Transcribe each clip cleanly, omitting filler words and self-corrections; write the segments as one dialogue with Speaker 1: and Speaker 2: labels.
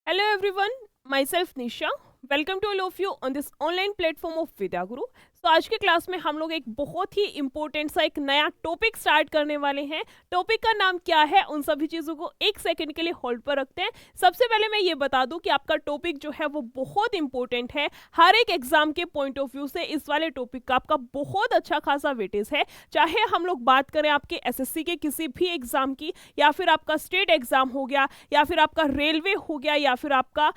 Speaker 1: Hello everyone, myself Nisha. Welcome to all of you on this online platform of Vidya Guru. तो आज के class में हम लोग एक बहुत ही इंपॉर्टेंट सा एक नया टॉपिक स्टार्ट करने वाले हैं। टॉपिक का नाम क्या है, उन सभी चीज़ों को एक सेकंड के लिए होल्ड पर रखते हैं। सबसे पहले मैं ये बता दूं कि आपका टॉपिक जो है वो बहुत इंपॉर्टेंट है। हर एक एग्जाम के पॉइंट ऑफ व्यू से इस वाले टॉपिक का आपका बहुत अच्छा खासा वेटेज है। चाहे हम लोग बात करें आपके एसएससी के किसी भी एग्जाम की, या फिर आपका स्टेट एग्जाम हो गया, या फिर आपका रेलवे हो गया, या फिर आपका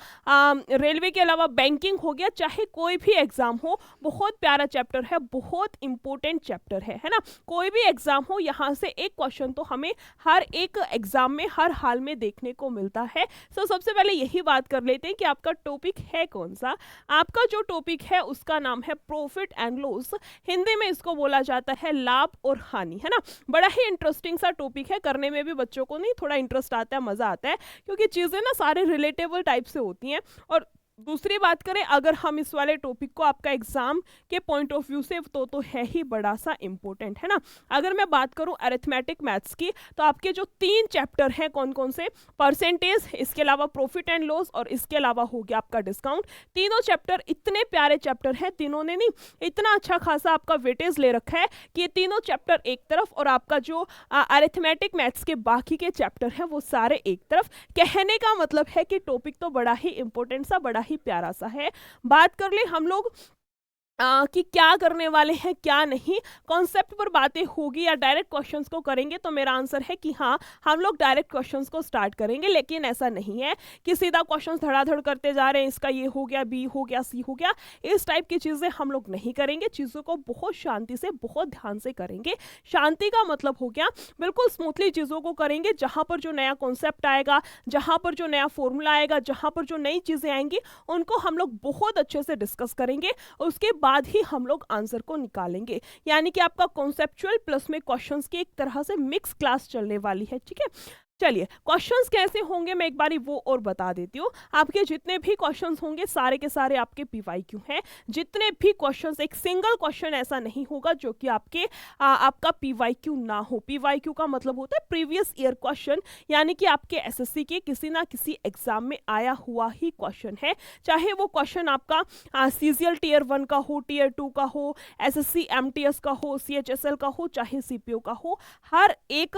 Speaker 1: रेलवे के अलावा बैंकिंग हो गया, चाहे कोई भी एग्जाम हो, बहुत प्यारा चैप्टर है, बहुत इंपॉर्टेंट चैप्टर है ना। कोई भी एग्जाम हो, यहाँ से एक क्वेश्चन तो हमें हर एक एग्जाम में हर हाल में देखने को मिलता है। सो सबसे पहले यही बात कर लेते हैं कि आपका टॉपिक है कौन सा। आपका जो टॉपिक है उसका नाम है प्रॉफिट एंड लॉस। हिंदी में इसको बोला जाता है लाभ और हानि, है ना। बड़ा ही इंटरेस्टिंग सा टॉपिक है, करने में भी बच्चों को नहीं थोड़ा इंटरेस्ट आता है, मजा आता है, क्योंकि चीजें ना सारे रिलेटेबल टाइप से होती हैं। और दूसरी बात करें, अगर हम इस वाले टॉपिक को आपका एग्जाम के पॉइंट ऑफ व्यू से तो है ही बड़ा सा इंपॉर्टेंट, है ना। अगर मैं बात करूं अरिथमेटिक मैथ्स की, तो आपके जो 3 चैप्टर हैं कौन कौन से, परसेंटेज, इसके अलावा प्रॉफिट एंड लॉस, और इसके अलावा हो गया आपका डिस्काउंट। तीनों चैप्टर इतने प्यारे चैप्टर हैं, तीनों ने नहीं इतना अच्छा खासा आपका वेटेज ले रखा है कि ये तीनों चैप्टर एक तरफ और आपका जो अरिथमेटिक मैथ्स के बाकी के चैप्टर हैं वो सारे एक तरफ। कहने का मतलब है कि टॉपिक तो बड़ा ही इंपॉर्टेंट सा, बड़ा ही प्यारा सा है। बात कर ले हम लोग कि क्या करने वाले हैं क्या नहीं, कॉन्सेप्ट पर बातें होगी या डायरेक्ट क्वेश्चंस को करेंगे, तो मेरा आंसर है कि हाँ, हम लोग डायरेक्ट क्वेश्चंस को स्टार्ट करेंगे। लेकिन ऐसा नहीं है कि सीधा क्वेश्चंस धड़ाधड़ करते जा रहे हैं, इसका ये हो गया, बी हो गया, सी हो गया, इस टाइप की चीज़ें हम लोग नहीं करेंगे। चीज़ों को बहुत शांति से, बहुत ध्यान से करेंगे। शांति का मतलब हो गया बिल्कुल स्मूथली चीज़ों को करेंगे। जहाँ पर जो नया कॉन्सेप्ट आएगा, जहाँ पर जो नया फॉर्मूला आएगा, जहाँ पर जो नई चीज़ें आएंगी, उनको हम लोग बहुत अच्छे से डिस्कस करेंगे। उसके बाद ही हम लोग आंसर को निकालेंगे। यानी कि आपका कॉन्सेप्चुअल प्लस में क्वेश्चंस की एक तरह से मिक्स क्लास चलने वाली है, ठीक है। चलिए, क्वेश्चंस कैसे होंगे मैं एक बारी वो और बता देती हूँ। आपके जितने भी क्वेश्चंस होंगे सारे के सारे आपके पीवाईक्यू हैं। जितने भी क्वेश्चंस, एक सिंगल क्वेश्चन ऐसा नहीं होगा जो कि आपका पीवाईक्यू ना हो। पीवाईक्यू का मतलब होता है प्रीवियस ईयर क्वेश्चन, यानी कि आपके एसएससी के किसी ना किसी एग्जाम में आया हुआ ही क्वेश्चन है। चाहे वो क्वेश्चन आपका सीजीएल टीयर 1 का हो, टीयर 2 का हो, एसएससी एमटीएस का हो, सीएचएसएल का हो, चाहे सीपीओ का हो, हर एक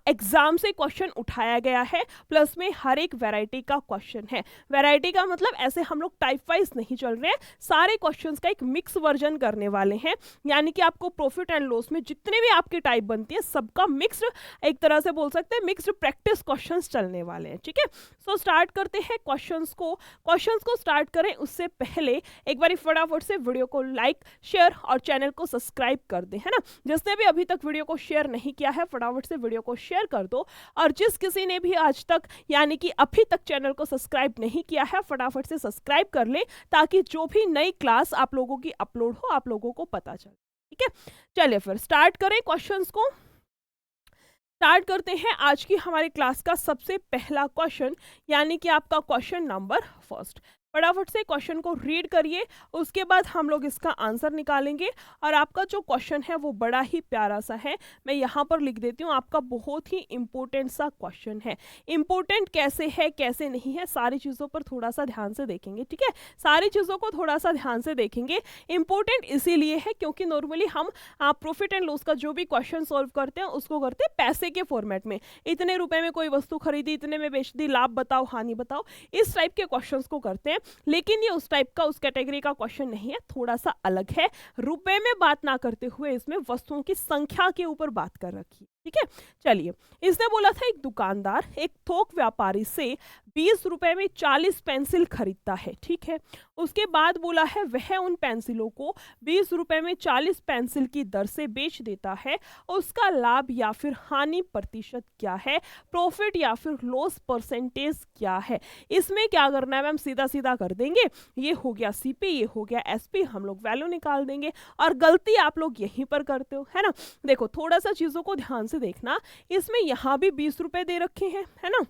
Speaker 1: एग्जाम से क्वेश्चन उठाया गया है। प्लस में हर एक वैरायटी का क्वेश्चन है। वैरायटी का मतलब ऐसे हम लोग टाइप वाइज नहीं चल रहे हैं, सारे क्वेश्चंस का एक मिक्स वर्जन करने वाले हैं। यानी कि आपको प्रॉफिट एंड लॉस में जितने भी आपकी टाइप बनती है सबका मिक्स्ड, एक तरह से बोल सकते हैं मिक्स्ड प्रैक्टिस क्वेश्चंस चलने वाले हैं, ठीक है। सो स्टार्ट करते हैं क्वेश्चंस को स्टार्ट करें उससे पहले एक बार फटाफट से वीडियो को लाइक, शेयर और चैनल को सब्सक्राइब कर दें, है ना। जिसने भी अभी तक वीडियो को शेयर नहीं किया है फटाफट से वीडियो को शेयर कर दो। और जिस किसी ने भी आज तक यानी कि अभी तक चैनल को सब्सक्राइब नहीं किया है फटाफट से सब्सक्राइब कर ले, ताकि जो भी नई क्लास आप लोगों की अपलोड हो आप लोगों को पता चले, ठीक है। चलिए फिर स्टार्ट करें क्वेश्चंस को। स्टार्ट करते हैं आज की हमारी क्लास का सबसे पहला क्वेश्चन, यानी कि आपका क्वेश्चन नंबर फर्स्ट। फटाफट से क्वेश्चन को रीड करिए, उसके बाद हम लोग इसका आंसर निकालेंगे। और आपका जो क्वेश्चन है वो बड़ा ही प्यारा सा है, मैं यहाँ पर लिख देती हूँ, आपका बहुत ही इंपॉर्टेंट सा क्वेश्चन है। इंपॉर्टेंट कैसे है कैसे नहीं है, सारी चीज़ों पर थोड़ा सा ध्यान से देखेंगे, ठीक है। सारी चीज़ों को थोड़ा सा ध्यान से देखेंगे। इंपॉर्टेंट इसीलिए है क्योंकि नॉर्मली हम प्रॉफिट एंड लॉस का जो भी क्वेश्चन सॉल्व करते हैं उसको करते हैं पैसे के फॉर्मेट में। इतने रुपए में कोई वस्तु खरीदी, इतने में बेच दी, लाभ बताओ हानि बताओ, इस टाइप के क्वेश्चंस को करते हैं। लेकिन ये उस टाइप का, उस कैटेगरी का क्वेश्चन नहीं है, थोड़ा सा अलग है। रुपए में बात ना करते हुए इसमें वस्तुओं की संख्या के ऊपर बात कर रखी, ठीक है। चलिए, इसने बोला था एक दुकानदार एक थोक व्यापारी से 20 रुपए में 40 पेंसिल खरीदता है, ठीक है। उसके बाद बोला है वह उन पेंसिलों को 20 रुपए में 40 पेंसिल की दर से बेच देता है। उसका लाभ या फिर हानि प्रतिशत क्या है, प्रॉफिट या फिर लॉस परसेंटेज क्या है। इसमें क्या करना है मैम, सीधा सीधा कर देंगे। ये हो गया सीपी, ये हो गया एसपी, हम लोग वैल्यू निकाल देंगे। और गलती आप लोग यहीं पर करते हो, है ना। देखो थोड़ा सा चीजों को ध्यान से देखना, इसमें यहाँ भी 20 रुपए दे रखे हैं, है ना।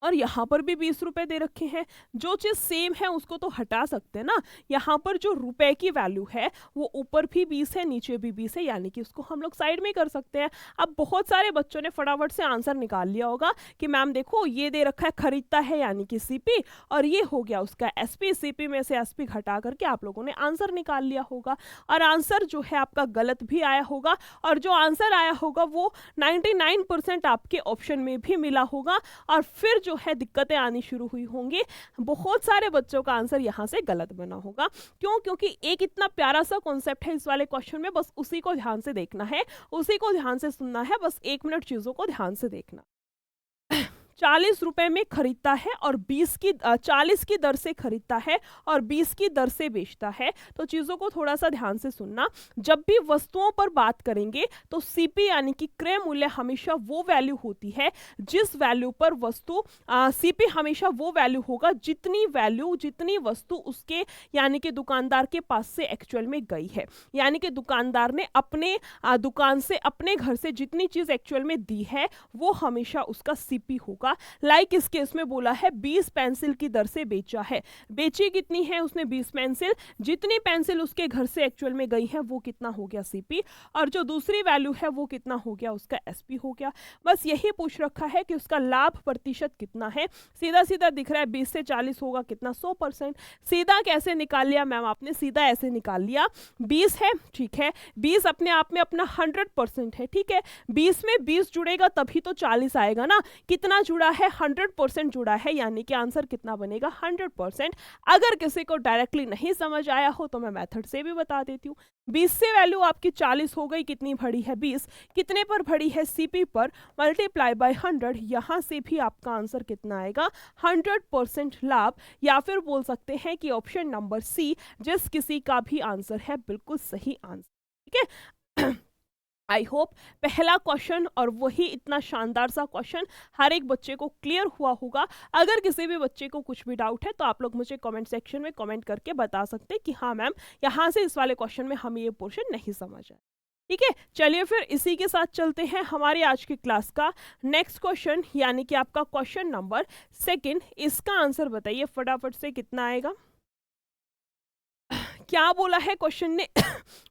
Speaker 1: और यहाँ पर भी 20 रुपए दे रखे हैं। जो चीज़ सेम है उसको तो हटा सकते हैं ना। यहाँ पर जो रुपए की वैल्यू है वो ऊपर भी 20 है, नीचे भी 20 है, यानी कि उसको हम लोग साइड में कर सकते हैं। अब बहुत सारे बच्चों ने फटाफट से आंसर निकाल लिया होगा कि मैम देखो ये दे रखा है खरीदता है यानी कि सीपी, और ये हो गया उसका एसपी। सीपी में से एसपी घटा करके आप लोगों ने आंसर निकाल लिया होगा, और आंसर जो है आपका गलत भी आया होगा, और जो आंसर आया होगा वो 99% आपके ऑप्शन में भी मिला होगा, और फिर जो है दिक्कतें आनी शुरू हुई होंगी। बहुत सारे बच्चों का आंसर यहाँ से गलत बना होगा। क्यों? क्योंकि एक इतना प्यारा सा कॉन्सेप्ट है इस वाले क्वेश्चन में, बस उसी को ध्यान से देखना है, उसी को ध्यान से सुनना है, बस 1 मिनट चीजों को ध्यान से देखना। 40 रुपए में खरीदता है और 40 की दर से खरीदता है और 20 की दर से बेचता है। तो चीज़ों को थोड़ा सा ध्यान से सुनना। जब भी वस्तुओं पर बात करेंगे तो सीपी यानी कि क्रय मूल्य हमेशा वो वैल्यू होती है जिस वैल्यू पर वस्तु सीपी हमेशा वो वैल्यू होगा जितनी वस्तु उसके यानी कि दुकानदार के पास से एक्चुअल में गई है। यानी कि दुकानदार ने अपने दुकान से अपने घर से जितनी चीज़ एक्चुअल में दी है वो हमेशा उसका सीपी होगा। लाइक इस केस में बोला है 20 पेंसिल की दर से बेचा है। बेची कितनी है उसने? 20 पेंसिल। जितनी पेंसिल उसके घर से एक्चुअल में गई है वो कितना हो गया? सीपी। और जो दूसरी वैल्यू है वो कितना हो गया? उसका एसपी हो गया। बस यही पूछ रखा है कि उसका लाभ प्रतिशत कितना है। सीधा सीधा दिख रहा है 20 से 40 होगा कितना? 100%। सीधा कैसे निकाल लिया मैम आपने? सीधा ऐसे निकाल लिया, 20 है, ठीक है, 20 अपने आप में अपना 100% है, ठीक है, 20 में 20 जुड़ेगा तभी तो 40 आएगा ना। कितना जुड़ा है? 100% जुड़ा है, यानी कि आंसर कितना बनेगा? 100%। अगर किसी को डायरेक्टली नहीं समझ आया हो तो मैं मेथड से भी बता देती हूँ। 20 से वैल्यू आपकी 40 हो गई, कितनी बढ़ी है? 20। कितने पर बढ़ी है? सीपी पर, मल्टीप्लाई बाय 100। यहां से भी आपका आंसर कितना आएगा? 100% लाभ, या फिर बोल सकते हैं कि ऑप्शन नंबर सी जिस किसी का भी आंसर है बिल्कुल सही आंसर, ठीक है। आई होप पहला क्वेश्चन और वही इतना शानदार सा क्वेश्चन हर एक बच्चे को क्लियर हुआ होगा। अगर किसी भी बच्चे को कुछ भी डाउट है तो आप लोग मुझे कमेंट सेक्शन में कमेंट करके बता सकते हैं कि हाँ मैम यहाँ से इस वाले क्वेश्चन में हमें ये पोर्शन नहीं समझ आया। ठीक है, चलिए फिर इसी के साथ चलते हैं हमारी आज की क्लास का नेक्स्ट क्वेश्चन, यानी कि आपका क्वेश्चन नंबर 2। इसका आंसर बताइए फटाफट से कितना आएगा। क्या बोला है क्वेश्चन ने?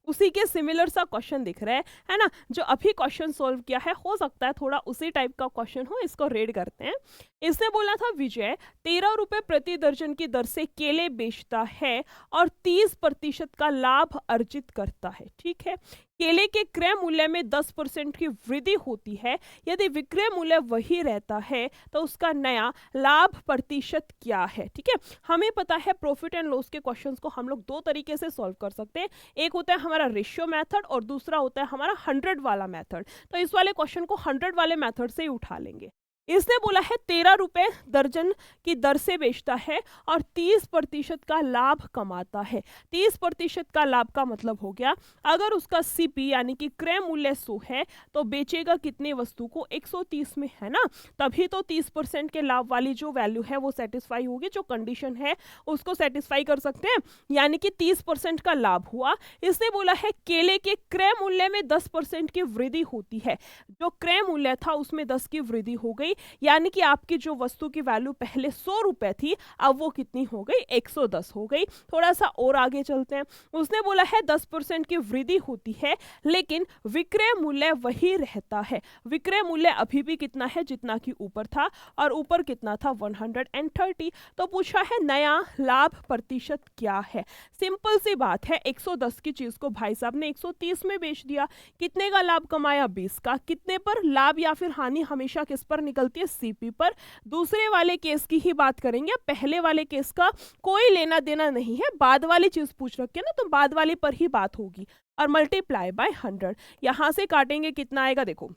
Speaker 1: उसी के सिमिलर सा क्वेश्चन दिख रहा है ना, जो अभी क्वेश्चन सॉल्व किया है, हो सकता है थोड़ा उसी टाइप का क्वेश्चन हो। इसको रेड करते हैं। इसने बोला था विजय 13 रुपए प्रति दर्जन की दर से केले बेचता है और 30% का लाभ अर्जित करता है, ठीक है। केले के क्रय मूल्य में 10% की वृद्धि होती है। यदि विक्रय मूल्य वही रहता है तो उसका नया लाभ प्रतिशत क्या है, ठीक है। हमें पता है प्रॉफिट एंड लॉस के क्वेश्चंस को हम लोग दो तरीके से सॉल्व कर सकते हैं। एक होता है हमारा रेशियो मेथड और दूसरा होता है हमारा 100 वाला मेथड। तो इस वाले क्वेश्चन को 100 वाले मेथड से ही उठा लेंगे। इसने बोला है 13 रुपए दर्जन की दर से बेचता है और 30% का लाभ कमाता है। 30% का लाभ का मतलब हो गया अगर उसका सीपी यानी कि क्रय मूल्य 100 है तो बेचेगा कितने वस्तु को? 130 में, है ना। तभी तो 30% के लाभ वाली जो वैल्यू है वो सेटिस्फाई होगी, जो कंडीशन है उसको सेटिस्फाई कर सकते हैं, यानी कि 30% का लाभ हुआ। इसने बोला है केले के क्रय मूल्य में 10% की वृद्धि होती है। जो क्रय मूल्य था उसमें 10 की वृद्धि हो गई, यानी कि आपकी जो वस्तु की वैल्यू पहले 100 रुपए थी अब वो कितनी हो गई? 110 हो गई। थोड़ा सा और आगे चलते हैं। उसने बोला है 10% की वृद्धि होती है लेकिन विक्रय मूल्य वही रहता है। विक्रय मूल्य अभी भी कितना है? जितना कि ऊपर था, और ऊपर कितना था? 130। तो पूछा है नया लाभ प्रतिशत क्या है। सिंपल सी बात है, 110 की चीज को भाई साहब ने 130 में बेच दिया। कितने का लाभ कमाया? 20 का। कितने पर? लाभ या फिर हानि हमेशा किस पर निकलती है? सीपी पर। दूसरे वाले केस की ही बात करेंगे, पहले वाले केस का कोई लेना देना नहीं है। बाद वाली चीज पूछ रखी है ना, तो बाद वाले पर ही बात होगी। और मल्टीप्लाई बाय 100, यहां से काटेंगे कितना आएगा? देखो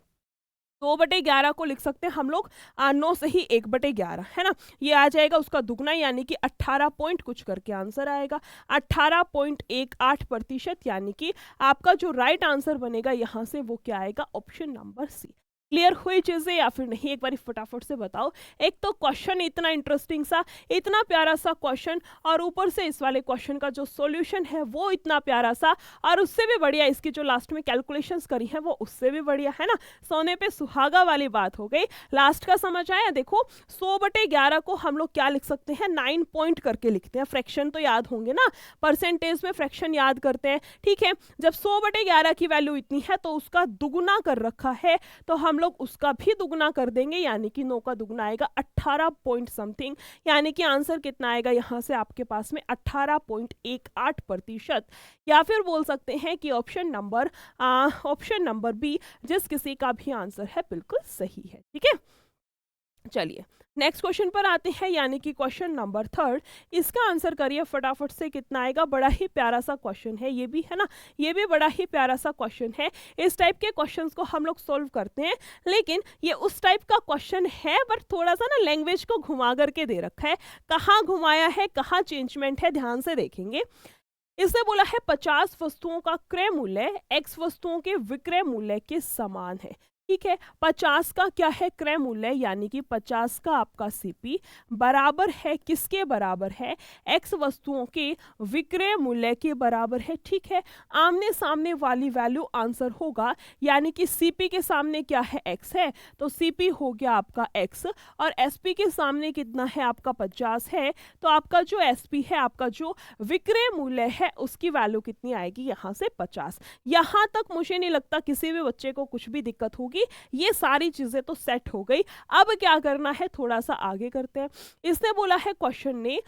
Speaker 1: 2/11 को लिख सकते हैं हम लोग 9 से ही 1/11, है ना। ये आ जाएगा उसका दुगना, यानी कि 18 पॉइंट कुछ करके आंसर आएगा 18.18%, यानी कि आपका जो राइट आंसर बनेगा यहां से वो क्या आएगा? Option number C. क्लियर हुई चीजें या फिर नहीं, एक बार फटाफट से बताओ। एक तो क्वेश्चन इतना इंटरेस्टिंग सा, इतना प्यारा सा क्वेश्चन, और ऊपर से इस वाले क्वेश्चन का जो सॉल्यूशन है वो इतना प्यारा सा, और उससे भी बढ़िया इसकी जो लास्ट में कैलकुलेशंस करी है वो उससे भी बढ़िया, है ना। सोने पे सुहागा वाली बात हो गई। लास्ट का समझ आया। देखो 100/11 को हम लोग क्या लिख सकते हैं, 9 पॉइंट करके लिखते हैं। फ्रैक्शन तो याद होंगे ना, परसेंटेज में फ्रैक्शन याद करते हैं, ठीक है। जब 100/11 की वैल्यू इतनी है तो उसका दुगुना कर रखा है, तो हम लोग उसका भी दुगुना कर देंगे, यानी कि 9 का दुगुना आएगा 18 पॉइंट समथिंग, यानी कि आंसर कितना आएगा यहाँ से आपके पास में 18.18%। या फिर बोल सकते हैं कि ऑप्शन नंबर बी जिस किसी का भी आंसर है बिल्कुल सही है, ठीक है। चलिए नेक्स्ट क्वेश्चन पर आते हैं, यानी कि क्वेश्चन नंबर 3। इसका आंसर करिए फटाफट से, कितना आएगा। बड़ा ही प्यारा सा क्वेश्चन है ये भी, है ना, ये भी बड़ा ही प्यारा सा क्वेश्चन है। इस टाइप के क्वेश्चंस को हम लोग सोल्व करते हैं, लेकिन ये उस टाइप का क्वेश्चन है बट थोड़ा सा ना लैंग्वेज को घुमा करके दे रखा है। कहाँ घुमाया है, कहाँ चेंजमेंट है, ध्यान से देखेंगे। इसने बोला है 50 वस्तुओं का क्रय मूल्य x वस्तुओं के विक्रय मूल्य के समान है, ठीक है। 50 का क्या है, क्रय मूल्य, यानी कि 50 का आपका सीपी बराबर है, किसके बराबर है, x वस्तुओं के विक्रय मूल्य के बराबर है, ठीक है। आमने सामने वाली वैल्यू आंसर होगा, यानी कि सीपी के सामने क्या है, x है, तो सीपी हो गया आपका x, और एसपी के सामने कितना है आपका 50 है, तो आपका जो एसपी है, आपका जो विक्रय मूल्य है, उसकी वैल्यू कितनी आएगी, यहाँ से 50। यहाँ तक मुझे नहीं लगता किसी भी बच्चे को कुछ भी दिक्कत होगी, ये सारी चीजें तो सेट हो गई। अब क्या करना है, थोड़ा सा आगे करते हैं। इसने बोला है क्वेश्चन ने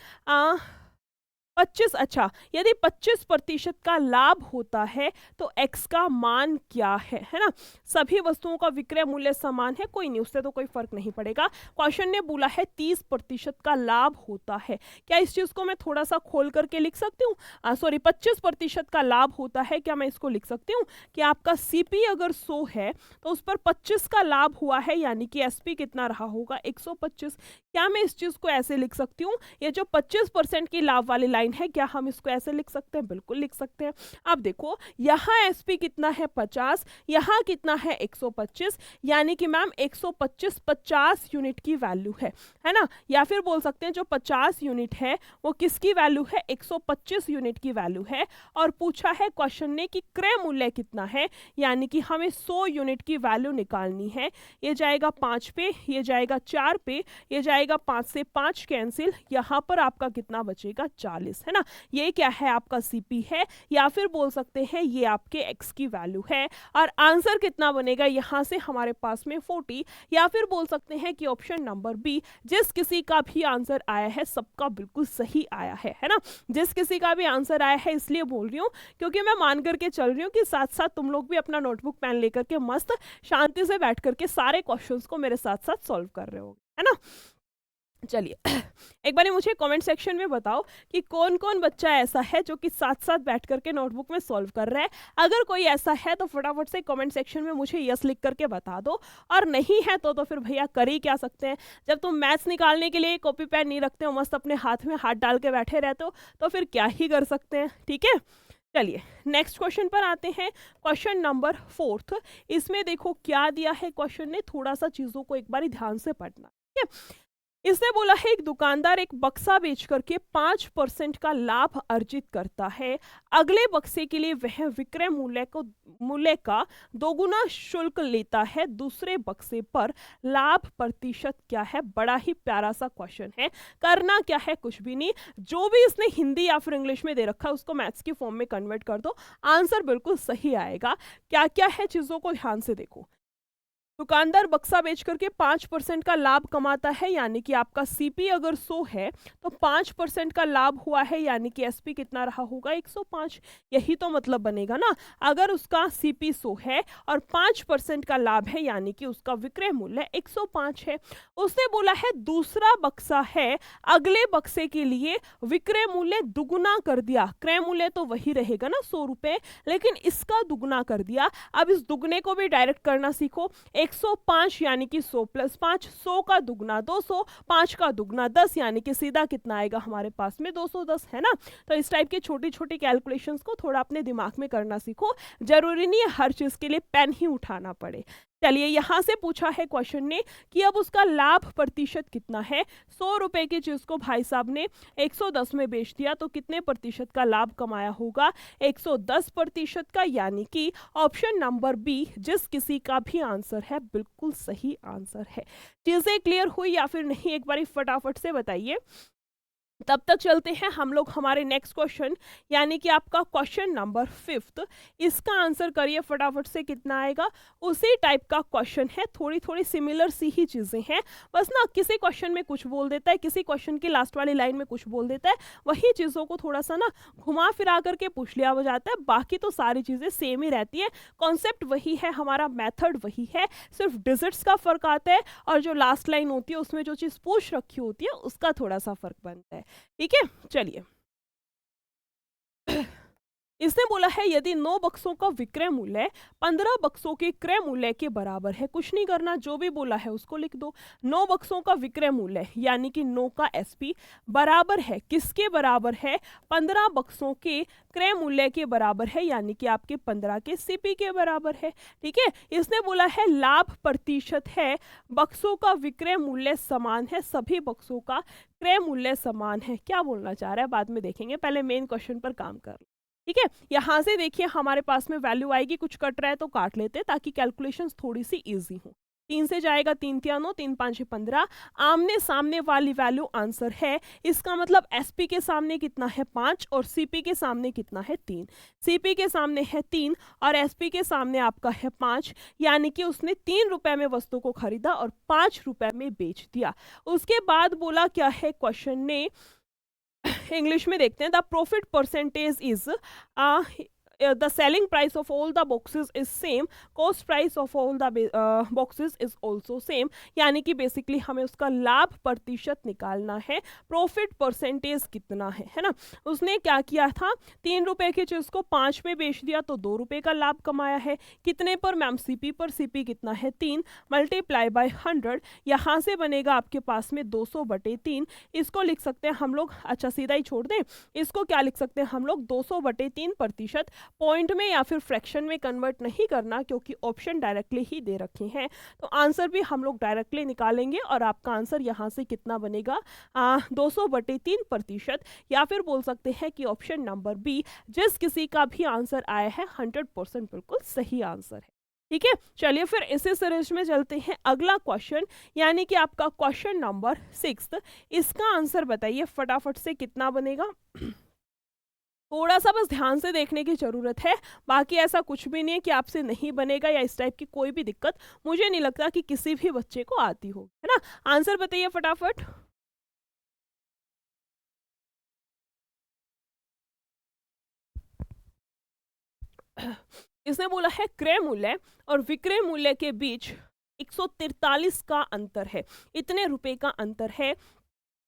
Speaker 1: 25, अच्छा, यदि 25% का लाभ होता है तो x का मान क्या है ना। सभी वस्तुओं का विक्रय मूल्य समान है, कोई नहीं, उससे तो कोई फर्क नहीं पड़ेगा। क्वेश्चन ने बोला है 30% का लाभ होता है, क्या इस चीज को मैं थोड़ा सा खोल करके लिख सकती हूँ, सॉरी 25% का लाभ होता है, क्या मैं इसको लिख सकती हूँ कि आपका सीपी अगर 100 है तो उस पर 25 का लाभ हुआ है, यानी कि एसपी कितना रहा होगा, 125। क्या मैं इस चीज को ऐसे लिख सकती हूँ, ये जो 25% की लाभ वाली लाइन है, क्या हम इसको ऐसे लिख सकते हैं, बिल्कुल लिख सकते हैं। अब देखो यहाँ एसपी कितना है 50, यहाँ कितना है 125, यानी कि मैम 125 50 यूनिट की वैल्यू है ना। या फिर बोल सकते हैं जो 50 यूनिट है वो किसकी वैल्यू है, 125 यूनिट की वैल्यू है। और पूछा है क्वेश्चन ने कि क्रय मूल्य कितना है, यानी कि हमें 100 यूनिट की वैल्यू निकालनी है। ये जाएगा 5 पे, ये जाएगा 4 पे, ये जाएगा 5 से 5 कैंसिल, यहाँ पर आपका कितना बचेगा 40, है ना। ये क्या है आपका सीपी है, या फिर बोल सकते हैं ये आपके एक्स की वैल्यू है। और आंसर कितना बनेगा यहाँ से हमारे पास में 40, या फिर बोल सकते हैं कि ऑप्शन नंबर बी जिस किसी का भी आंसर आया है सबका बिल्कुल सही आया है ना। जिस किसी का भी आंसर आया है इसलिए बोल रही हूँ क्योंकि मैं मान करके चल रही हूँ कि साथ साथ तुम लोग भी अपना नोटबुक पेन लेकर के मस्त शांति से बैठ करके सारे क्वेश्चंस को मेरे साथ साथ सॉल्व कर रहे हो, है ना। चलिए एक बार मुझे कमेंट सेक्शन में बताओ कि कौन कौन बच्चा ऐसा है जो कि साथ साथ बैठ करके नोटबुक में सॉल्व कर रहा है। अगर कोई ऐसा है तो फटाफट से कमेंट सेक्शन में मुझे यस लिख करके बता दो, और नहीं है तो फिर भैया कर ही क्या सकते हैं। जब तुम मैथ्स निकालने के लिए कॉपी पेन नहीं रखते हो, मस्त अपने हाथ में हाथ डाल के बैठे रहते हो, तो फिर क्या ही कर सकते हैं, ठीक है। चलिए नेक्स्ट क्वेश्चन पर आते हैं, क्वेश्चन नंबर 4। इसमें देखो क्या दिया है क्वेश्चन ने, थोड़ा सा चीजों को एक बार ध्यान से पढ़ना, ठीक है। इसने बोला है एक दुकानदार एक बक्सा बेच करके 5% का लाभ अर्जित करता है। अगले बक्से के लिए वह विक्रय मूल्य का दोगुना शुल्क लेता है, दूसरे बक्से पर लाभ प्रतिशत क्या है। बड़ा ही प्यारा सा क्वेश्चन है। करना क्या है, कुछ भी नहीं, जो भी इसने हिंदी या फिर इंग्लिश में दे रखा है उसको मैथ्स की फॉर्म में कन्वर्ट कर दो, आंसर बिल्कुल सही आएगा। क्या क्या है चीजों को ध्यान से देखो। दुकानदार बक्सा बेच करके 5% का लाभ कमाता है, यानी कि आपका सीपी अगर 100 है तो 5% का लाभ हुआ है, यानी कि एसपी कितना रहा होगा 105। यही तो मतलब बनेगा ना, अगर उसका सीपी 100 है और 5% का लाभ है, यानी कि उसका विक्रय मूल्य 105 है। उसने बोला है दूसरा बक्सा है, अगले बक्से के लिए विक्रय मूल्य दुगुना कर दिया। क्रय मूल्य तो वही रहेगा ना 100 रुपए, लेकिन इसका दुगुना कर दिया। अब इस दुगने को भी डायरेक्ट करना सीखो। 105 यानी कि 100 + 5, 100 का दुगना 200, 5 का दुगना 10, यानी कि सीधा कितना आएगा हमारे पास में 210, है ना। तो इस टाइप की छोटी छोटी कैलकुलेशंस को थोड़ा अपने दिमाग में करना सीखो। जरूरी नहीं है हर चीज के लिए पेन ही उठाना पड़े। चलिए यहाँ से पूछा है क्वेश्चन ने कि अब उसका लाभ प्रतिशत कितना है। 100 रुपए की चीज को भाई साहब ने 110 में बेच दिया तो कितने प्रतिशत का लाभ कमाया होगा? 110% का, यानी कि ऑप्शन नंबर बी जिस किसी का भी आंसर है बिल्कुल सही आंसर है। चीजें क्लियर हुई या फिर नहीं, एक बार फटाफट से बताइए। तब तक चलते हैं हम लोग हमारे नेक्स्ट क्वेश्चन, यानी कि आपका क्वेश्चन नंबर 5। इसका आंसर करिए फटाफट से, कितना आएगा? उसी टाइप का क्वेश्चन है, थोड़ी थोड़ी सिमिलर सी ही चीजें हैं, बस ना किसी क्वेश्चन में कुछ बोल देता है, किसी क्वेश्चन की लास्ट वाली लाइन में कुछ बोल देता है, वही चीजों को थोड़ा सा ना घुमा फिरा करके पूछ लिया हो जाता है। बाकी तो सारी चीजें सेम ही रहती है, कॉन्सेप्ट वही है, हमारा मेथड वही है, सिर्फ डिजिट्स का फर्क आता है और जो लास्ट लाइन होती है उसमें जो चीज पूछ रखी होती है उसका थोड़ा सा फर्क बनता है। ठीक है, चलिए। इसने बोला है यदि 9 बक्सों का विक्रय मूल्य 15 बक्सों के क्रय मूल्य के बराबर है, कुछ नहीं करना, जो भी बोला है उसको लिख दो। 9 बक्सों का विक्रय मूल्य यानी कि 9 का एसपी बराबर है, किसके बराबर है? 15 बक्सों के क्रय मूल्य के बराबर है, यानी कि आपके 15 के सीपी के बराबर है। ठीक है, इसने बोला है लाभ प्रतिशत है, बक्सों का विक्रय मूल्य समान है, सभी बक्सों का क्रय मूल्य समान है। क्या बोलना चाह रहा है बाद में देखेंगे, पहले मेन क्वेश्चन पर काम कर लो। ठीक है, यहां से देखिए हमारे पास में वैल्यू आएगी, कुछ कट रहा है तो काट लेते हैं ताकि कैलकुलेशंस थोड़ी सी इजी हो। 3 से जाएगा 3 तिया 9, 3 5 15, आमने सामने वाली वैल्यू आंसर है। इसका मतलब एसपी के सामने कितना है? 5 और सीपी के सामने कितना है? 3। सीपी के सामने है 3 और एसपी के सामने आपका है 5, यानी कि उसने 3 रुपए में वस्तु को खरीदा और 5 रुपए में बेच दिया। उसके बाद बोला क्या है क्वेश्चन ने, इंग्लिश में देखते हैं, the profit percentage is the selling price of all the boxes is same, cost price of all the boxes is also same, यानी कि बेसिकली हमें उसका लाभ प्रतिशत निकालना है, प्रॉफिट परसेंटेज कितना है ना। उसने क्या किया था, 3 रुपए की चीज को 5 में बेच दिया तो 2 रुपए का लाभ कमाया है। कितने पर मैम? सीपी पर। सीपी कितना है? 3 मल्टीप्लाई बाय 100, यहाँ से बनेगा आपके पास में 200/3। इसको लिख सकते हैं हम लोग, अच्छा सीधा ही छोड़ दें, इसको क्या लिख सकते हैं हम लोग? 200/3%। पॉइंट में या फिर फ्रैक्शन में कन्वर्ट नहीं करना क्योंकि ऑप्शन डायरेक्टली ही दे रखे हैं, तो आंसर भी हम लोग डायरेक्टली निकालेंगे और आपका आंसर यहाँ से कितना बनेगा? 200/3%, या फिर बोल सकते हैं कि ऑप्शन नंबर बी जिस किसी का भी आंसर आया है 100% बिल्कुल सही आंसर है। ठीक है, चलिए फिर इसी सीरीज में चलते हैं अगला क्वेश्चन, यानी कि आपका क्वेश्चन नंबर 6। इसका आंसर बताइए फटाफट से, कितना बनेगा? थोड़ा सा बस ध्यान से देखने की जरूरत है, बाकी ऐसा कुछ भी नहीं है कि आपसे नहीं बनेगा या इस टाइप की कोई भी दिक्कत मुझे नहीं लगता कि किसी भी बच्चे को आती हो, है ना। आंसर बताइए फटाफट। इसने बोला है क्रय मूल्य और विक्रय मूल्य के बीच 143 का अंतर है, इतने रुपए का अंतर है,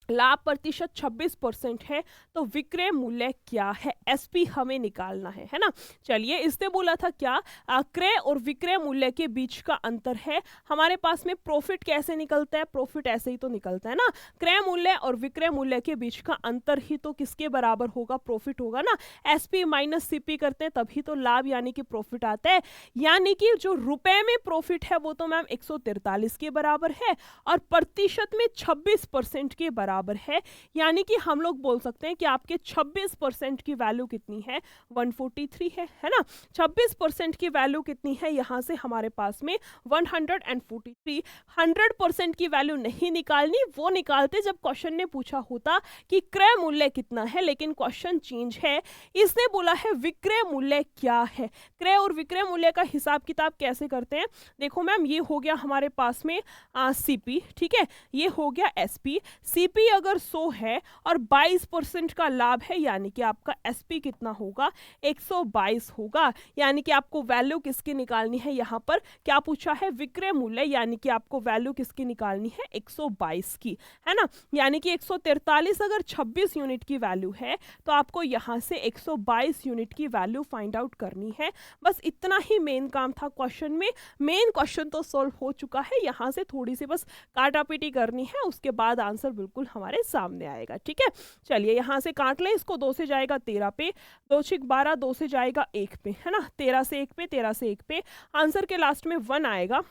Speaker 1: लाभ प्रतिशत 26% है, तो विक्रय मूल्य क्या है? एसपी हमें निकालना है ना। चलिए, इसने बोला था क्या, क्रय और विक्रय मूल्य के बीच का अंतर है। हमारे पास में प्रॉफिट कैसे निकलता है? प्रॉफिट ऐसे ही तो निकलता है ना, क्रय मूल्य और विक्रय मूल्य के बीच का अंतर ही तो किसके बराबर होगा? प्रॉफिट होगा ना। एसपी माइनस सीपी करते हैं तभी तो लाभ यानी कि प्रॉफिट आता है, यानी कि जो रुपए में प्रॉफिट है वो तो मैम 143 के बराबर है और प्रतिशत में 26% के बराबर है, यानी कि हम लोग बोल सकते हैं कि आपके 26% की वैल्यू कितनी है? 143 है ना। 26% की वैल्यू कितनी है? यहां से हमारे पास में 143। 100% की वैल्यू नहीं निकालनी, वो निकालते जब क्वेश्चन ने पूछा होता कि क्रय मूल्य कितना है, लेकिन क्वेश्चन चेंज है, इसने बोला है विक्रय मूल्य क्या है। क्रय और विक्रय मूल्य का हिसाब किताब कैसे करते हैं? देखो मैम, ये हो गया हमारे पास में सीपी, ठीक है, ये हो गया एसपी। सीपी अगर 100 है और 22% का लाभ है, यानी कि आपका एसपी कितना होगा? 122 होगा, यानी कि आपको वैल्यू किसकी निकालनी है? यहाँ पर क्या पूछा है? विक्रय मूल्य, यानी कि आपको वैल्यू किसकी निकालनी है? 122 की, है ना। यानी कि 143 अगर 26 यूनिट की वैल्यू है तो आपको यहाँ से 122 यूनिट की वैल्यू फाइंड आउट करनी है। बस इतना ही मेन काम था क्वेश्चन में। मेन क्वेश्चन तो सॉल्व हो चुका है, यहाँ से थोड़ी सी बस काटापीटी करनी है, उसके बाद आंसर बिल्कुल हमारे सामने आएगा। ठीक है, चलिए यहाँ से काट लें इसको। 2 से जाएगा 13 पे, 2 6 12, 2 से जाएगा 1 पे, है ना। 13 से 1 पे, 13 से 1 पे, आंसर के लास्ट में 1 आएगा।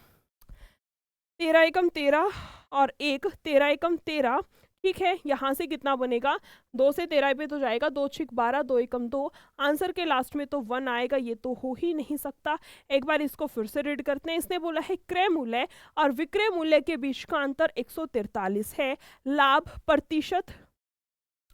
Speaker 1: 13 एकम 13 और 1 13 एकम 13। ठीक है, यहाँ से कितना बनेगा, 2 से 13 पे तो जाएगा, 2 छिक 12, 2 एकम 2। आंसर के लास्ट में तो 1 आएगा, ये तो हो ही नहीं सकता। एक बार इसको फिर से रीड करते हैं। इसने बोला है क्रय मूल्य और विक्रय मूल्य के बीच का अंतर 143 है, लाभ प्रतिशत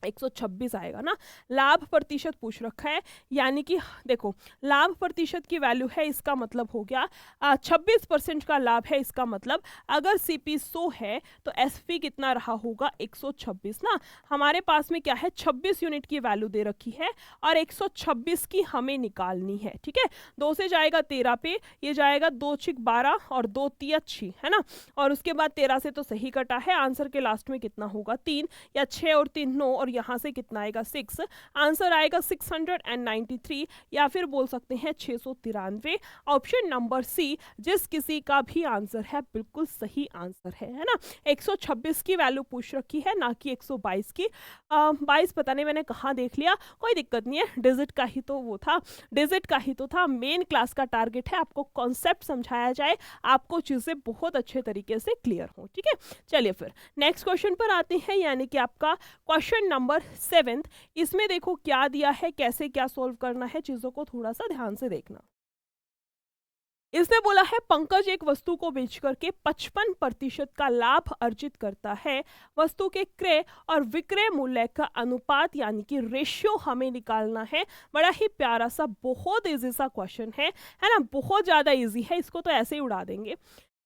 Speaker 1: 126 आएगा ना। लाभ प्रतिशत पूछ रखा है, यानी कि देखो लाभ प्रतिशत की वैल्यू है, इसका मतलब हो गया 26% का लाभ है। इसका मतलब अगर सीपी 100 है तो एसपी कितना रहा होगा, 126 ना। हमारे पास में क्या है, 26 यूनिट की वैल्यू दे रखी है और 126 की हमें निकालनी है। ठीक है, 2 से जाएगा 13 पे, ये जाएगा 2 छिक 12 और 2 तिया 6 है ना। और उसके बाद 13 से तो सही कटा है, आंसर के लास्ट में कितना होगा, 3 या 6 और 3 9, और यहाँ से कितना आएगा 6। आंसर आएगा 693 या फिर बोल सकते हैं 693। ऑप्शन नंबर सी जिस किसी का भी आंसर है बिल्कुल सही आंसर है ना। 126 की वैल्यू पूछ रखी है, ना कि 122 की। 22 पता नहीं मैंने कहाँ देख लिया, कोई दिक्कत नहीं है, डिजिट का ही तो वो था, डिजिट का ही तो था। मेन क्लास का टारगेट है आपको कॉन्सेप्ट समझाया जाए, आपको चीजें बहुत अच्छे तरीके से क्लियर हो। ठीक है, चलिए फिर नेक्स्ट क्वेश्चन पर आते हैं, यानी कि आपका क्वेश्चन नंबर 7। इसमें देखो क्या दिया है, कैसे क्या सॉल्व करना है, चीजों को थोड़ा सा ध्यान से देखना। इसने बोला है पंकज एक वस्तु को बेच करके 55% का लाभ अर्जित करता है। वस्तु के क्रय और विक्रय मूल्य का अनुपात यानी कि रेशियो हमें निकालना है। बड़ा ही प्यारा सा बहुत इजी सा क्वेश्चन है ना, बहुत ज्यादा इजी है, इसको तो ऐसे ही उड़ा देंगे।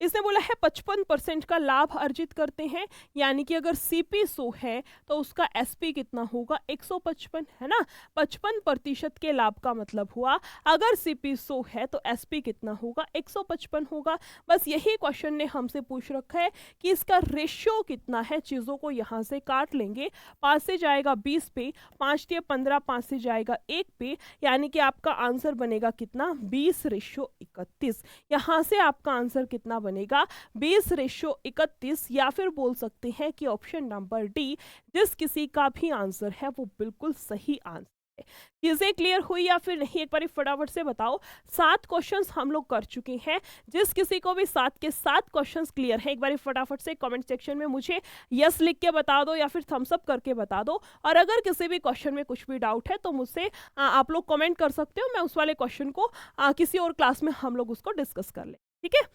Speaker 1: इसने बोला है 55% का लाभ अर्जित करते हैं, यानी कि अगर सीपी 100 है तो उसका एसपी कितना होगा, 155 है ना। 55% के लाभ का मतलब हुआ अगर सीपी 100 है तो एसपी कितना होगा, 155 होगा। बस यही क्वेश्चन ने हमसे पूछ रखा है कि इसका रेशियो कितना है। चीजों को यहाँ से काट लेंगे, 5 से जाएगा 20 पे, 5 से 15, 5 से जाएगा 1 पे, यानी कि आपका आंसर बनेगा कितना, 20:31। यहाँ से आपका आंसर कितना बनेगा, 20:31, या फिर बोल सकते हैं कि ऑप्शन नंबर डी जिस किसी का भी आंसर है वो बिल्कुल सही आंसर है। चीजें क्लियर हुई या फिर नहीं, एक बार फटाफट से बताओ। 7 क्वेश्चंस हम लोग कर चुके हैं, जिस किसी को भी 7 के 7 क्वेश्चंस क्लियर है एक बार फटाफट से कमेंट सेक्शन में मुझे यस लिख के बता दो या फिर थम्स अप करके बता दो। और अगर किसी भी क्वेश्चन में कुछ भी डाउट है तो मुझसे आप लोग कमेंट कर सकते हो, मैं उस वाले क्वेश्चन को किसी और क्लास में हम लोग उसको डिस्कस कर ले। ठीक है,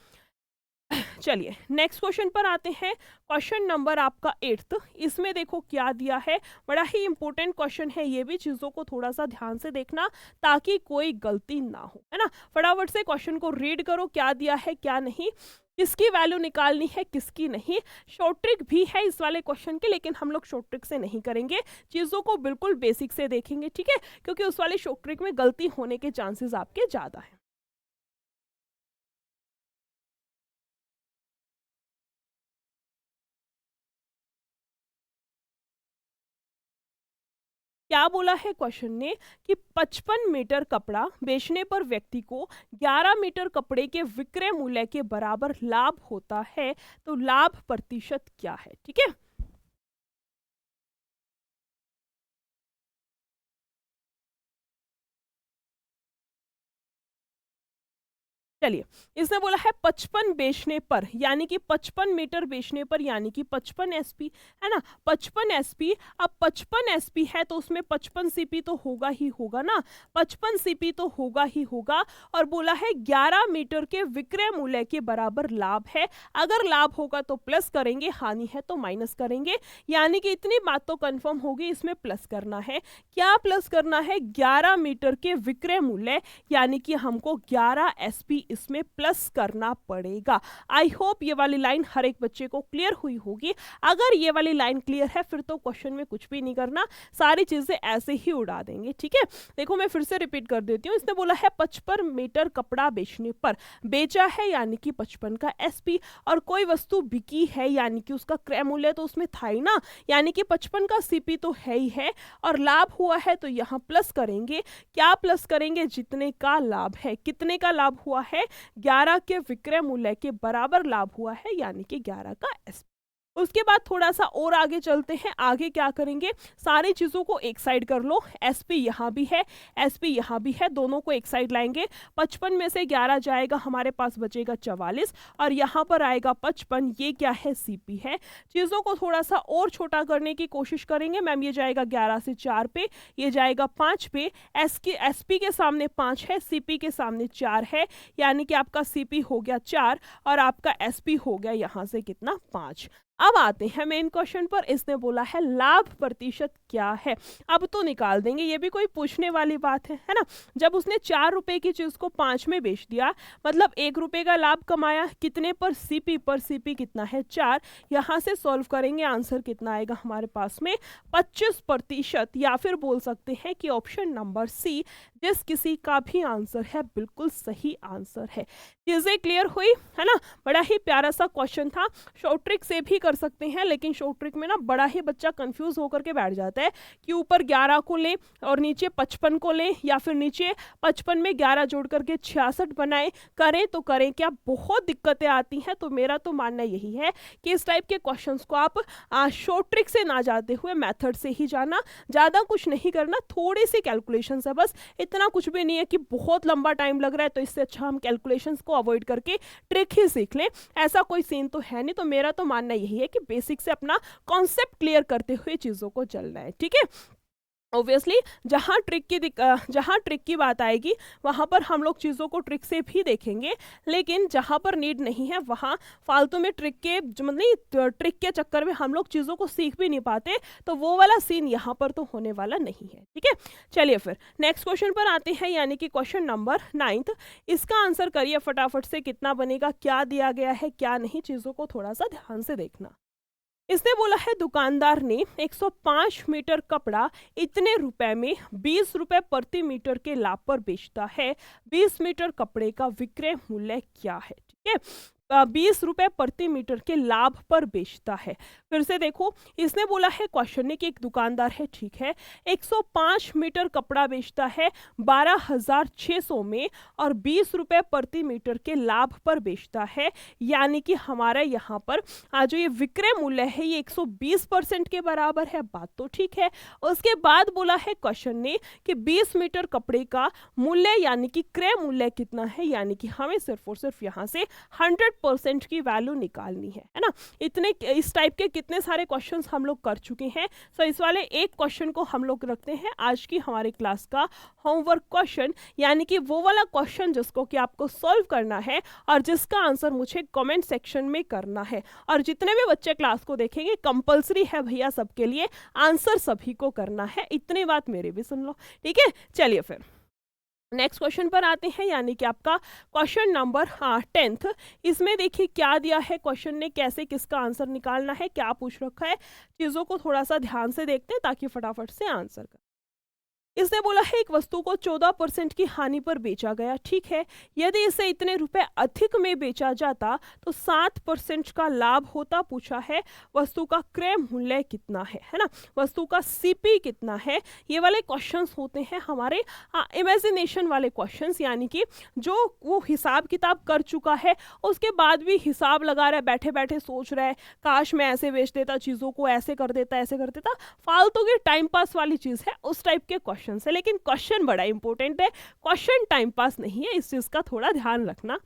Speaker 1: चलिए नेक्स्ट क्वेश्चन पर आते हैं। क्वेश्चन नंबर आपका 8। इसमें देखो क्या दिया है, बड़ा ही इंपॉर्टेंट क्वेश्चन है, ये भी चीजों को थोड़ा सा ध्यान से देखना ताकि कोई गलती ना हो, है ना। फटाफट से क्वेश्चन को रीड करो, क्या दिया है क्या नहीं, किसकी वैल्यू निकालनी है किसकी नहीं। शॉर्ट ट्रिक भी है इस वाले क्वेश्चन के, लेकिन हम लोग शॉर्ट ट्रिक से नहीं करेंगे, चीजों को बिल्कुल बेसिक से देखेंगे। ठीक है, क्योंकि उस वाले शॉर्ट ट्रिक में गलती होने के चांसेस आपके ज्यादा है। क्या बोला है क्वेश्चन ने कि 55 मीटर कपड़ा बेचने पर व्यक्ति को 11 मीटर कपड़े के विक्रय मूल्य के बराबर लाभ होता है, तो लाभ प्रतिशत क्या है। ठीक है, चलिए इसने बोला है 55 बेचने पर, यानी कि 55 मीटर बेचने पर, यानी कि 55 एसपी है ना। 55 एसपी, अब 55 एसपी है तो उसमें 55 सीपी तो होगा ही होगा ना, 55 सीपी तो होगा ही होगा। और बोला है 11 मीटर के विक्रय मूल्य के बराबर लाभ है, अगर लाभ होगा तो प्लस करेंगे, हानि है तो माइनस करेंगे, यानी कि इतनी बात तो कंफर्म होगी, इसमें प्लस करना है। क्या प्लस करना है, 11 मीटर के विक्रय मूल्य, यानी कि हमको 11 एसपी इसमें प्लस करना पड़ेगा। आई होप ये वाली लाइन हर एक बच्चे को क्लियर हुई होगी। अगर ये वाली लाइन क्लियर है फिर तो क्वेश्चन में कुछ भी नहीं करना, सारी चीजें ऐसे ही उड़ा देंगे। ठीक है, देखो मैं फिर से रिपीट कर देती हूँ। इसने बोला है 55 मीटर कपड़ा बेचने पर, बेचा है यानी कि 55 का एसपी, और कोई वस्तु बिकी है यानी कि उसका क्रय मूल्य तो उसमें था ही ना, यानी कि 55 का सीपी तो है ही है, और लाभ हुआ है तो यहाँ प्लस करेंगे। क्या प्लस करेंगे, जितने का लाभ है, कितने का लाभ हुआ है, 11 के विक्रय मूल्य के बराबर लाभ हुआ है, यानी कि 11 का एसपी। उसके बाद थोड़ा सा और आगे चलते हैं। आगे क्या करेंगे, सारी चीज़ों को एक साइड कर लो। एसपी यहाँ भी है, एसपी यहाँ भी है, दोनों को एक साइड लाएंगे। 55 में से 11 जाएगा, हमारे पास बचेगा 44 और यहाँ पर आएगा 55। ये क्या है, सीपी है। चीज़ों को थोड़ा सा और छोटा करने की कोशिश करेंगे। मैम ये जाएगा 11 से 4 पे, ये जाएगा 5 पे। एसपी के सामने 5 है, सीपी के सामने 4 है, यानी कि आपका सीपी हो गया 4 और आपका एसपी हो गया यहाँ से कितना, 5। अब आते हैं मेन क्वेश्चन पर। इसने बोला है लाभ प्रतिशत क्या है। अब तो निकाल देंगे, ये भी कोई पूछने वाली बात है ना। जब उसने 4 रुपए की चीज को 5 में बेच दिया, मतलब 1 रुपए का लाभ कमाया, कितने पर, सीपी पर। सीपी कितना है, 4। यहाँ से सॉल्व करेंगे, आंसर कितना आएगा हमारे पास में, 25%। या फिर बोल सकते हैं कि ऑप्शन नंबर सी जिस किसी का भी आंसर है बिल्कुल सही आंसर है। चीजें क्लियर हुई है ना। बड़ा ही प्यारा सा क्वेश्चन था, शॉर्ट ट्रिक से भी कर सकते हैं, लेकिन शॉर्ट ट्रिक में ना बड़ा ही बच्चा कंफ्यूज होकर के बैठ जाता है कि ऊपर 11 को लें और नीचे 55 को लें, या फिर नीचे 55 में 11 जोड़ करके 66 बनाए, करें तो करें क्या, बहुत दिक्कतें आती हैं। तो मेरा तो मानना यही है कि इस टाइप के क्वेश्चंस को आप शॉर्ट ट्रिक से ना जाते हुए मेथड से ही जाना, ज़्यादा कुछ नहीं करना, थोड़ी सी कैलकुलेशन है बस, इतना कुछ भी नहीं है कि बहुत लंबा टाइम लग रहा है। तो इससे अच्छा हम कैलकुलेशंस को अवॉइड करके ट्रिक ही सीख लें, ऐसा कोई सीन तो है नहीं। तो मेरा तो मानना यही है कि बेसिक से अपना कॉन्सेप्ट क्लियर करते हुए चीज़ों को चलना है, ठीक है। ऑब्वियसली जहाँ ट्रिक की बात आएगी वहाँ पर हम लोग चीज़ों को ट्रिक से भी देखेंगे, लेकिन जहाँ पर नीड नहीं है वहाँ फालतू में ट्रिक के चक्कर में हम लोग चीज़ों को सीख भी नहीं पाते। तो वो वाला सीन यहाँ पर तो होने वाला नहीं है, ठीक है। चलिए फिर नेक्स्ट क्वेश्चन पर आते हैं, यानी कि क्वेश्चन नंबर 9। इसका आंसर करिए फटाफट से, कितना बनेगा, क्या दिया गया है क्या नहीं, चीज़ों को थोड़ा सा ध्यान से देखना। इसने बोला है दुकानदार ने 105 मीटर कपड़ा इतने रुपए में 20 रुपए प्रति मीटर के लाभ पर बेचता है। 20 मीटर कपड़े का विक्रय मूल्य क्या है, ठीक है। 20 रुपए प्रति मीटर के लाभ पर बेचता है। फिर से देखो, इसने बोला है क्वेश्चन ने कि एक दुकानदार है, ठीक है, 105 मीटर कपड़ा बेचता है 12,600 में और 20 रुपए प्रति मीटर के लाभ पर बेचता है, यानी कि हमारा यहाँ पर जो ये विक्रय मूल्य है ये 120% के बराबर है। बात तो ठीक है। उसके बाद बोला है क्वेश्चन ने कि 20 मीटर कपड़े का मूल्य यानी कि क्रय मूल्य कितना है, यानी कि हमें सिर्फ और सिर्फ यहाँ से 100% की वैल्यू निकालनी है ना। इतने इस टाइप के कितने सारे क्वेश्चंस हम लोग कर चुके हैं। सो इस वाले एक क्वेश्चन को हम लोग रखते हैं आज की हमारी क्लास का होमवर्क क्वेश्चन, यानी कि वो वाला क्वेश्चन जिसको कि आपको सॉल्व करना है और जिसका आंसर मुझे कमेंट सेक्शन में करना है। और जितने भी बच्चे क्लास को देखेंगे कंपलसरी है भैया सबके लिए, आंसर सभी को करना है। इतनी बात मेरी भी सुन लो, ठीक है। चलिए फिर नेक्स्ट क्वेश्चन पर आते हैं, यानी कि आपका क्वेश्चन नंबर 10th। इसमें देखिए क्या दिया है क्वेश्चन ने, कैसे किसका आंसर निकालना है, क्या पूछ रखा है, चीज़ों को थोड़ा सा ध्यान से देखते हैं ताकि फटाफट से आंसर कर। इसने बोला है एक वस्तु को 14% की हानि पर बेचा गया, ठीक है। यदि इसे इतने रुपए अधिक में बेचा जाता तो 7% का लाभ होता। पूछा है वस्तु का क्रय मूल्य कितना है ना, वस्तु का सीपी कितना है। ये वाले क्वेश्चंस होते हैं हमारे इमेजिनेशन वाले क्वेश्चंस, यानी कि जो वो हिसाब किताब कर चुका है उसके बाद भी हिसाब लगा रहा है, बैठे बैठे सोच रहा है काश मैं ऐसे बेच देता, चीज़ों को ऐसे कर देता, ऐसे कर देता। फालतू की टाइम पास वाली चीज़ है, उस टाइप के क्वेश्चन से। लेकिन क्वेश्चन बड़ा इंपॉर्टेंट है, क्वेश्चन टाइम पास नहीं है, इस चीज का थोड़ा ध्यान रखना।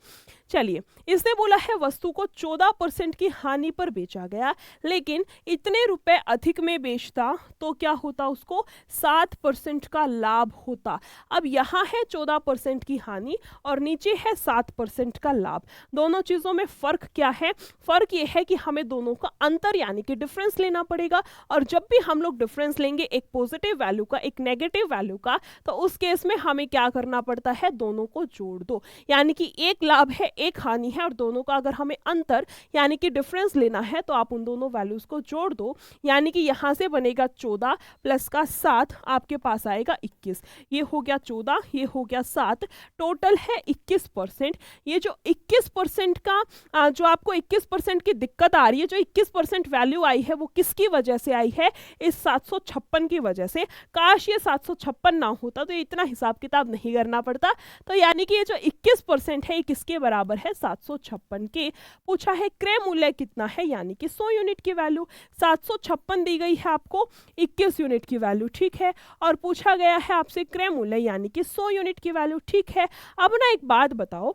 Speaker 1: चलिए, इसने बोला है वस्तु को 14% की हानि पर बेचा गया, लेकिन इतने रुपए अधिक में बेचता तो क्या होता, उसको 7% का लाभ होता। अब यहाँ है 14% की हानि और नीचे है 7% का लाभ। दोनों चीजों में फर्क क्या है, फर्क ये है कि हमें दोनों का अंतर यानी कि डिफरेंस लेना पड़ेगा। और जब भी हम लोग डिफरेंस लेंगे, एक पॉजिटिव वैल्यू का एक नेगेटिव वैल्यू का, तो उस केस में हमें क्या करना पड़ता है, दोनों को जोड़ दो। यानी कि एक लाभ है एक हानि है और दोनों का अगर हमें अंतर यानी कि डिफरेंस लेना है तो आप उन दोनों वैल्यूज को जोड़ दो। यानी कि यहां से बनेगा 14 प्लस का 7, आपके पास आएगा 21। ये हो गया 14, ये हो गया 7, टोटल है 21%। ये जो 21% का जो आपको 21% की दिक्कत आ रही है, जो 21% वैल्यू आई है वो किसकी वजह से आई है, इस 756 की वजह से। काश ये 756 ना होता तो इतना हिसाब किताब नहीं करना पड़ता। तो यानी कि ये जो 21% है ये किसके बराबर है, 756 के। पूछा है क्रय मूल्य कितना है, यानी कि 100 यूनिट की वैल्यू। 756 दी गई है आपको, 21 यूनिट की वैल्यू, ठीक है। और पूछा गया है आपसे क्रय मूल्य यानी कि 100 यूनिट की वैल्यू, ठीक है। अब ना एक बात बताओ,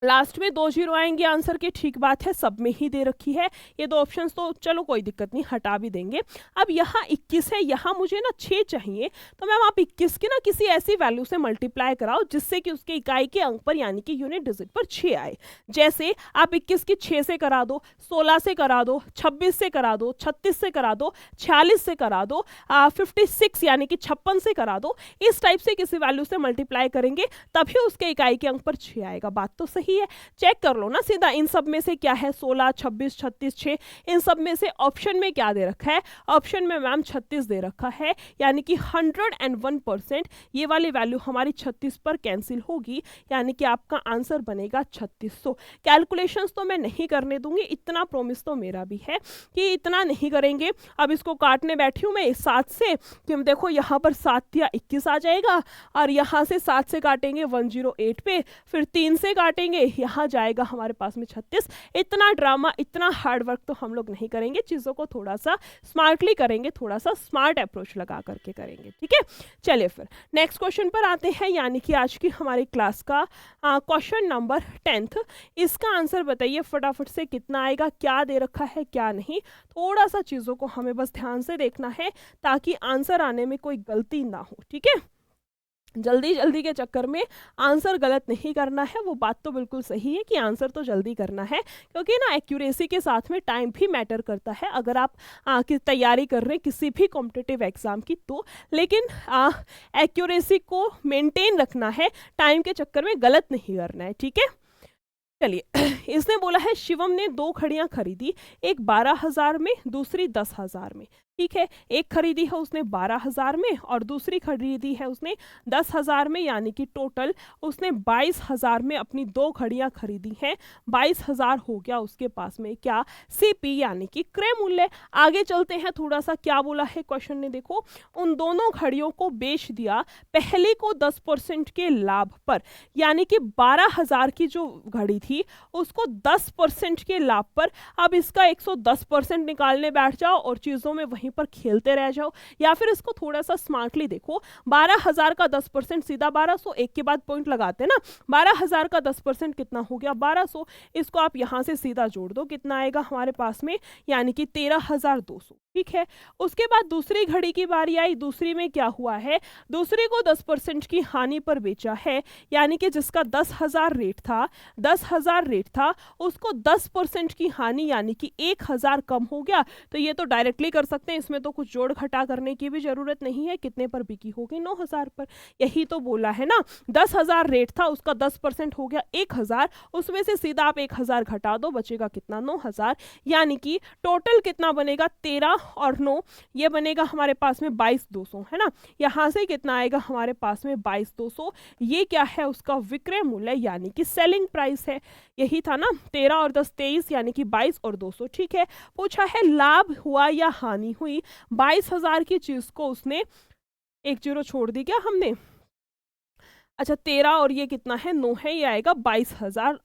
Speaker 1: लास्ट में 2 जीरो आएंगे आंसर के, ठीक बात है, सब में ही दे रखी है। ये 2 ऑप्शंस तो चलो कोई दिक्कत नहीं, हटा भी देंगे। अब यहाँ 21 है, यहाँ मुझे ना 6 चाहिए, तो मैम आप 21 की ना किसी ऐसी वैल्यू से मल्टीप्लाई कराओ जिससे कि उसके इकाई के अंक पर यानी कि यूनिट डिजिट पर 6 आए। जैसे आप 21 की 6 से करा दो, 16 से करा दो, 26 से करा दो, 36 से करा दो, 46 से करा दो, 56 यानी कि 56 से करा दो। इस टाइप से किसी वैल्यू से मल्टीप्लाई करेंगे तभी उसके इकाई के अंक पर 6 आएगा। बात तो सही है, चेक कर लो ना सीधा, इन सब में से क्या है, 16, 26, 36, 6, इन सब में से ऑप्शन में क्या दे रखा है, ऑप्शन में मैम 36 दे रखा है, यानी कि 101% ये वाली वैल्यू हमारी 36 पर कैंसिल होगी, यानी कि आपका आंसर बनेगा 3600। कैलकुलेशंस तो मैं नहीं करने दूंगी, इतना प्रॉमिस तो मेरा भी है कि इतना नहीं करेंगे। अब इसको काटने बैठी हूँ मैं 7 से, कि देखो यहाँ पर 7 या 21 आ जाएगा, और यहाँ से 7 से काटेंगे 108 पे, फिर 3 से काटेंगे, यहाँ जाएगा हमारे पास में 36। इतना ड्रामा, इतना हार्ड वर्क तो हम लोग नहीं करेंगे, चीज़ों को थोड़ा सा स्मार्टली करेंगे, थोड़ा सा स्मार्ट अप्रोच लगा करके करेंगे, ठीक है। चलिए फिर नेक्स्ट क्वेश्चन पर आते हैं, यानी कि आज की हमारी क्लास का क्वेश्चन नंबर 10th। इसका आंसर बताइए फटाफट से, कितना आएगा, क्या दे रखा है क्या नहीं। थोड़ा सा चीज़ों को हमें बस ध्यान से देखना है ताकि आंसर आने में कोई गलती ना हो, ठीक है। जल्दी जल्दी के चक्कर में आंसर गलत नहीं करना है, वो बात तो बिल्कुल सही है कि आंसर तो जल्दी करना है, क्योंकि ना एक्यूरेसी के साथ में टाइम भी मैटर करता है। अगर आप की तैयारी कर रहे हैं किसी भी कॉम्पिटिटिव एग्जाम की तो, लेकिन एक्यूरेसी को मेंटेन रखना है, टाइम के चक्कर में गलत नहीं करना है, ठीक है। चलिए इसने बोला है शिवम ने 2 घड़ियां खरीदी, एक 12,000 में, दूसरी 10,000 में, ठीक है। एक खरीदी है उसने 12,000 में और दूसरी खरीदी है उसने 10,000 में, यानी कि टोटल उसने 22,000 में अपनी 2 घड़ियां खरीदी हैं। 22,000 हो गया उसके पास में क्या, सीपी यानी कि क्रय मूल्य। आगे चलते हैं, थोड़ा सा क्या बोला है क्वेश्चन ने, देखो उन दोनों घड़ियों को बेच दिया पहले को 10% के लाभ पर, यानी कि 12,000 की जो घड़ी थी उसको 10% के लाभ पर। अब इसका 110% निकालने बैठ जाओ और चीजों में वहीं पर खेलते रह जाओ, या फिर इसको थोड़ा सा स्मार्टली देखो। 12,000 का 10% सीधा 1200, एक के बाद पॉइंट लगाते ना, 12,000 का 10% कितना हो गया, 1200। इसको आप यहां से सीधा जोड़ दो, कितना आएगा हमारे पास में, यानी कि 13,200, ठीक है। उसके बाद दूसरी घड़ी की बारी आई, दूसरी में क्या हुआ है, दूसरी को 10% की हानि पर बेचा है, यानी कि जिसका 10,000 रेट था, 10,000 रेट था, उसको 10% की हानि यानी कि 1,000 कम हो गया। तो ये तो डायरेक्टली कर सकते हैं, इसमें तो कुछ जोड़ घटा करने की भी जरूरत नहीं है। कितने पर बिकी होगी, 9,000 पर। यही तो बोला है ना, 10,000 रेट था, उसका 10% हो गया 1,000, उसमें से सीधा आप 1,000 घटा दो, बचेगा कितना, 9,000, यानी कि टोटल कितना बनेगा, 13 और 9, ये बनेगा हमारे पास में 22,200, है ना। यहां से कितना आएगा हमारे पास में 22,200, ये क्या है उसका विक्रय मूल्य यानी कि सेलिंग प्राइस है। यही था ना, 13 और 10 23, यानी कि 22 और 200, ठीक है। पूछा है लाभ हुआ या हानि हुई, 22,000 की चीज को उसने, एक जीरो छोड़ दी क्या हमने, अच्छा 13 और ये कितना है, 9 है, ये आएगा 22,000।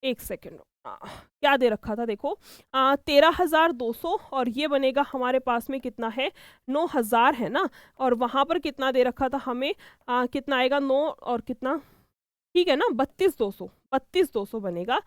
Speaker 1: एक सेकेंड, क्या दे रखा था देखो, 13,200 और ये बनेगा हमारे पास में कितना है, 9,000 है ना। और वहां पर कितना दे रखा था हमें, कितना आएगा, 9 और कितना, ठीक है ना, 32,200 बनेगा,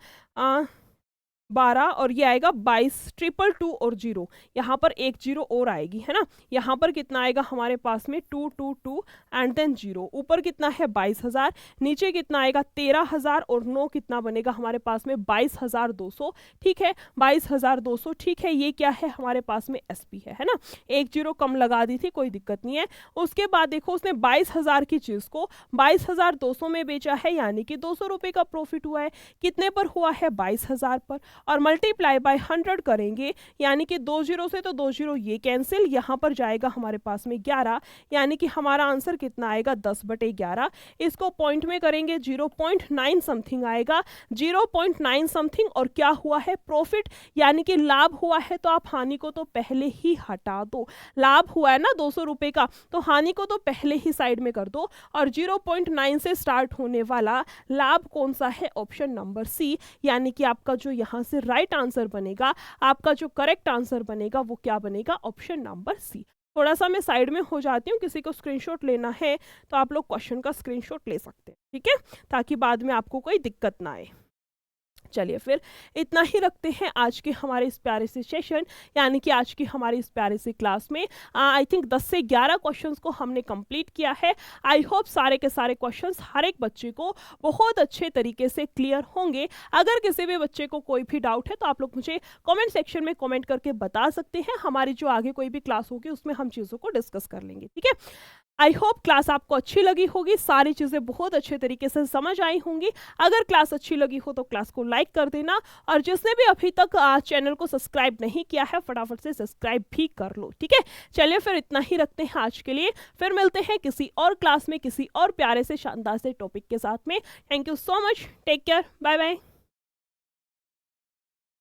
Speaker 1: 12 और ये आएगा 22, 222 और 0, यहाँ पर एक 0 और आएगी, है ना। यहाँ पर कितना आएगा हमारे पास में 222 एंड देन 0, ऊपर कितना है 22,000, नीचे कितना आएगा 13,000 और 9 कितना बनेगा हमारे पास में 22,200, ठीक है, 22,200, ठीक है। ये क्या है हमारे पास में एसपी है ना, एक 0 कम लगा दी थी, कोई दिक्कत नहीं है। उसके बाद देखो उसने 22,000 की चीज को 22,200 में बेचा है, यानी कि 200 रुपए का प्रॉफिट हुआ है। कितने पर हुआ है, 22,000 पर। और मल्टीप्लाई बाय 100 करेंगे, यानी कि 2 जीरो से तो 2 जीरो ये कैंसिल, यहाँ पर जाएगा हमारे पास में 11, यानी कि हमारा आंसर कितना आएगा 10/11। इसको पॉइंट में करेंगे 0.9 समथिंग आएगा, 0.9 समथिंग, और क्या हुआ है प्रॉफिट यानी कि लाभ हुआ है, तो आप हानि को तो पहले ही हटा दो। लाभ हुआ है ना 200 रुपए का, तो हानि को तो पहले ही साइड में कर दो, और 0.9 से स्टार्ट होने वाला लाभ कौन सा है, ऑप्शन नंबर सी, यानी कि आपका जो यहाँ से राइट आंसर बनेगा, आपका जो करेक्ट आंसर बनेगा वो क्या बनेगा, ऑप्शन नंबर सी। थोड़ा सा मैं साइड में हो जाती हूँ, किसी को स्क्रीनशॉट लेना है तो आप लोग क्वेश्चन का स्क्रीनशॉट ले सकते हैं, ठीक है, ताकि बाद में आपको कोई दिक्कत ना आए। चलिए फिर इतना ही रखते हैं आज के हमारे इस प्यारे से सेशन, यानी कि आज की हमारी इस प्यारे से क्लास में आई थिंक 10 से 11 क्वेश्चंस को हमने कंप्लीट किया है। आई होप सारे के सारे क्वेश्चंस हर एक बच्चे को बहुत अच्छे तरीके से क्लियर होंगे। अगर किसी भी बच्चे को कोई भी डाउट है तो आप लोग मुझे कमेंट सेक्शन में कमेंट करके बता सकते हैं। हमारी जो आगे कोई भी क्लास होगी उसमें हम चीज़ों को डिस्कस कर लेंगे, ठीक है। आई होप क्लास आपको अच्छी लगी होगी, सारी चीज़ें बहुत अच्छे तरीके से समझ आई होंगी। अगर क्लास अच्छी लगी हो तो क्लास को लाइक कर देना, और जिसने भी अभी तक चैनल को सब्सक्राइब नहीं किया है फटाफट से सब्सक्राइब भी कर लो, ठीक है। चलिए फिर इतना ही रखते हैं आज के लिए, फिर मिलते हैं किसी और क्लास में किसी और प्यारे से शानदार से टॉपिक के साथ में। Thank you so much, take care, bye bye.